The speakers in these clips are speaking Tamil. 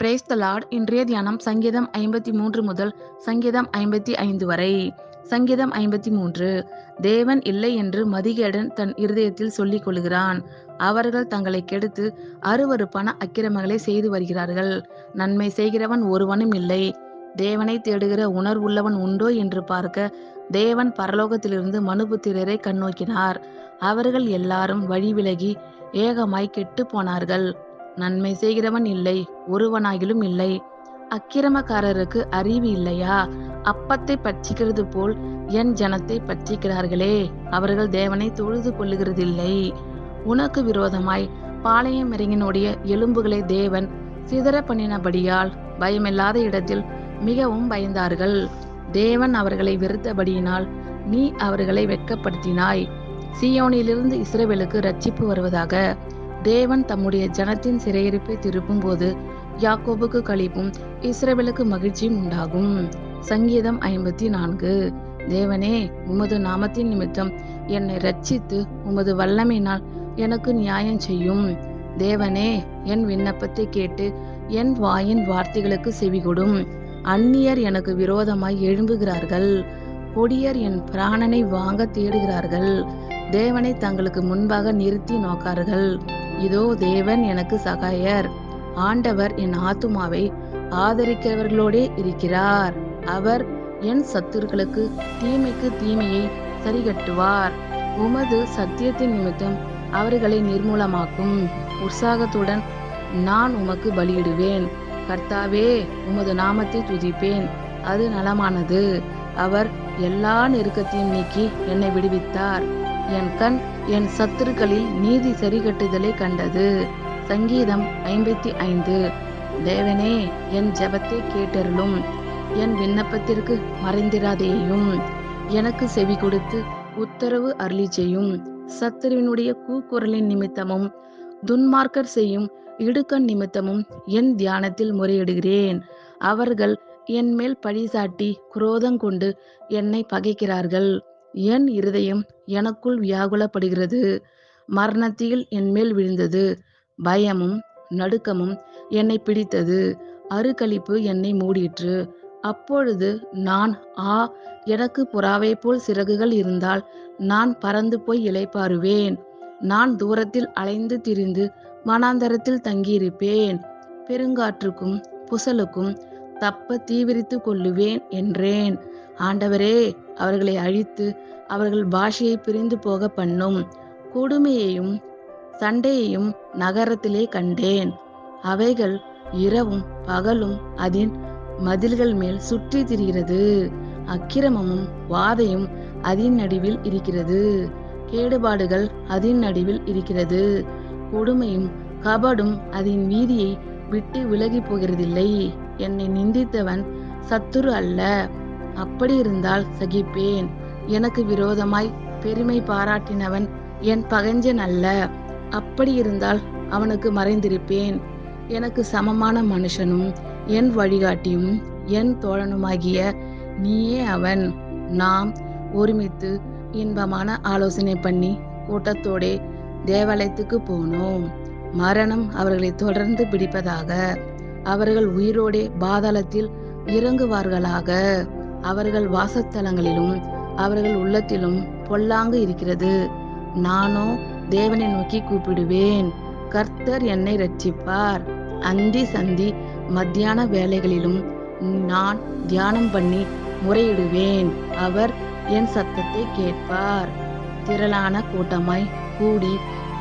Praise the Lord. இன்றைய தியானம் சங்கீதம் 53 முதல் சங்கீதம் 55 வரை. சங்கீதம் 53. தேவன் இல்லை என்று மதிகேடன் தன் இருதயத்தில் சொல்லிக் கொள்கிறான். அவர்கள் தங்களை கெடுத்து அருவருப்பான அக்கிரமங்களை செய்து வருகிறார்கள். நன்மை செய்கிறவன் ஒருவனும் இல்லை. தேவனை தேடுகிற உணர்வுள்ளவன் உண்டோ என்று பார்க்க தேவன் பரலோகத்திலிருந்து மனுபுத்திரரை கண்ணோக்கினார். அவர்கள் எல்லாரும் வழி விலகி ஏகமாய் கெட்டு போனார்கள். நன்மை செய்கிறவன் இல்லை, ஒருவனாகிலும் இல்லை. அக்கிரமக்காரருக்கு அறிவு இல்லையா? அப்பத்தை பட்சிக்கிறது போல் என் ஜனத்தை பட்சிக்கிறார்களே. அவர்கள் தேவனை தொழுது கொள்ளுகிறதில்லை. உனக்கு விரோதமாய் பாளையம் இறங்கினுடைய எலும்புகளை தேவன் சிதற பண்ணினபடியால் பயமில்லாத இடத்தில் மிகவும் பயந்தார்கள். தேவன் அவர்களை வெறுத்தபடியினால் நீ அவர்களை வெட்கப்படுத்தினாய். சீயோனிலிருந்து இஸ்ரவேலுக்கு ரட்சிப்பு வருவதாக. தேவன் தம்முடைய ஜனத்தின் சிறையிருப்பை திருப்பும் போது யாக்கோபுக்கு களிப்பும் இஸ்ரவேலுக்கு மகிழ்ச்சியும் உண்டாகும். சங்கீதம் 54. தேவனே, உமது நாமத்தின் நிமித்தம் என்னை ரட்சித்து உமது வல்லமையினால் எனக்கு நியாயம் செய்யும். தேவனே, என் விண்ணப்பத்தை கேட்டு என் வாயின் வார்த்தைகளுக்கு செவிகொடும். அந்நியர் எனக்கு விரோதமாய் எழும்புகிறார்கள். கொடியர் என் பிராணனை வாங்க தேடுகிறார்கள். தேவனை தங்களுக்கு முன்பாக நிறுத்தி நோக்கார்கள். இதோ தேவன் எனக்கு சகாயர். ஆண்டவர் என் ஆத்துமாவை ஆதரிக்கிறவர்களோடே இருக்கிறார். அவர் என் சத்துருக்களுக்கு தீமைக்கு தீமையை சரிகட்டுவார். உமது சத்தியத்தின் நிமித்தம் அவர்களை நிர்மூலமாக்கும். உற்சாகத்துடன் நான் உமக்கு பலியிடுவேன். கர்த்தாவே, உமது நாமத்தை துதிப்பேன். அது நலமானது. அவர் எல்லா நெருக்கத்தையும் நீக்கி என்னை விடுவித்தார். என் கண் என் சத்துருக்களில் நீதி சரிகட்டுதலை கண்டது. சங்கீதம் 55. தேவனே, என் ஜெபத்தை கேட்டருளும். என் விண்ணப்பத்திற்கு மறைந்திராதேயும். எனக்கு செவி கொடுத்து உத்தரவு அருளி செய்யும். சத்துருவினுடைய கூக்குரலின் நிமித்தமும் துன்மார்க்கர் செய்யும் இடுக்கண் நிமித்தமும் என் தியானத்தில் முறையிடுகிறேன். அவர்கள் என் மேல் பழிசாட்டி குரோதங்கொண்டு என்னை பகைக்கிறார்கள். என் இருதயம் எனக்குள் வியாகுலப்படுகிறது. மரணத்தில் என் மேல் விழுந்தது. பயமும் நடுக்கமும் என்னை பிடித்தது. அருக்களிப்பு என்னை மூடிற்று. அப்பொழுது நான், எனக்கு புறாவை போல் சிறகுகள் இருந்தால் நான் பறந்து போய் இளைப்பாறுவேன். நான் தூரத்தில் அலைந்து திரிந்து வனாந்தரத்தில் தங்கியிருப்பேன். பெருங்காற்றுக்கும் புசலுக்கும் தப்ப தீவிரித்து கொள்ளுவேன் என்றேன். ஆண்டவரே, அவர்களை அழித்து அவர்கள் பாஷையை பிரிந்து போக பண்ணும். கொடுமையையும் சண்டையையும் நகரத்திலே கண்டேன். அவைகள் இரவும் பகலும் அதன் மதில்கள் மேல் சுற்றி திரிகிறது. அக்கிரமமும் வாதையும் அதன் நடுவில் இருக்கிறது. கேடுபாடுகள் அதன் நடுவில் இருக்கிறது. கொடுமையும் கபடும் அதன் வீதியை விட்டு விலகி போகிறதில்லை. என்னை நிந்தித்தவன் சத்துரு அல்ல. அப்படி இருந்தால் சகிப்பேன். எனக்கு விரோதமாய் பெருமை பாராட்டினவன் என் பகைஞன் அல்ல. அப்படி இருந்தால் அவனுக்கு மறைந்திருப்பேன். எனக்கு சமமான மனுஷனும் என் வழிகாட்டியும் என் தோழனுமாகிய நீயே அவன். நாம் ஒருமித்து இன்பமான ஆலோசனை பண்ணி கூட்டத்தோடே தேவாலயத்துக்கு போனோம். மரணம் அவர்களை தொடர்ந்து பிடிப்பதாக. அவர்கள் உயிரோடே பாதாளத்தில் இறங்குவார்களாக. அவர்கள் வாசஸ்தலங்களிலும் அவர்கள் உள்ளத்திலும் பொல்லாங்கு இருக்கிறது. நானோ தேவனை நோக்கி கூப்பிடுவேன். கர்த்தர் என்னை இரட்சிப்பார். அந்தி சந்தி மத்தியான வேளைகளிலும் நான் தியானம் பண்ணி முறையிடுவேன். அவர் என் சத்தத்தை கேட்பார். திரளான கூட்டமாய் கூடி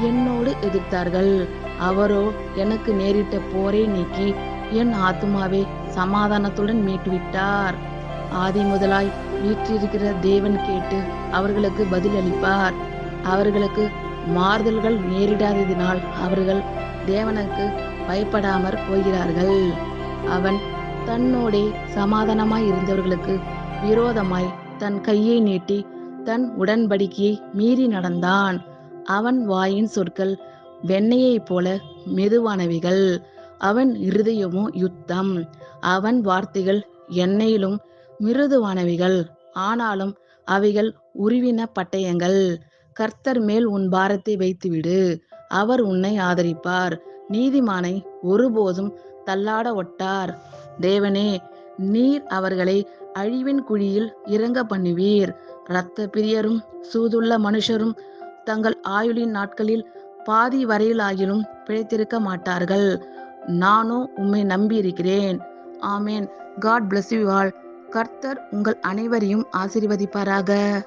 என்னோடு எதிர்த்தார்கள். அவரோ எனக்கு நேரிட்ட போரை நீக்கி என் ஆத்துமாவை சமாதானத்துடன் மீட்டுவிட்டார். ஆதி முதலாய் வீற்றிருக்கிற தேவன் கேட்டு அவர்களுக்கு பதில் அளிப்பார். அவர்களுக்கு மாறுதல்கள் நேரிடாததினால் அவர்கள் தேவனுக்கு பயப்படாமற் போகிறார்கள். அவன் தன்னோடே சமாதானமாய் இருந்தவர்களுக்கு விரோதமாய் தன் கையை நீட்டி தன் உடன்படிக்கையை மீறி நடந்தான். அவன் வாயின் சொற்கள் வெண்ணெயைப் போல மெதுவானவைகள். அவன் இருதயமோ யுத்தம். அவன் வார்த்தைகள் எண்ணெயிலும் மிருதுவானவைகள். ஆனாலும் அவைகள் உருவின பட்டயங்கள். கர்த்தர் மேல் உன் பாரத்தை வைத்துவிடு. அவர் உன்னை ஆதரிப்பார். நீதிமானை ஒருபோதும் தள்ளாட ஒட்டார். தேவனே, நீர் அவர்களை அழிவின் குழியில் இறங்க பண்ணுவீர். இரத்த பிரியரும் சூதுள்ள மனுஷரும் தங்கள் ஆயுளின் நாட்களில் பாதி வரையிலாகிலும் பிழைத்திருக்க மாட்டார்கள். நானோ உம்மை நம்பியிருக்கிறேன். ஆமேன். God bless you all. கர்த்தர் உங்கள் அனைவரையும் ஆசீர்வதிப்பாராக.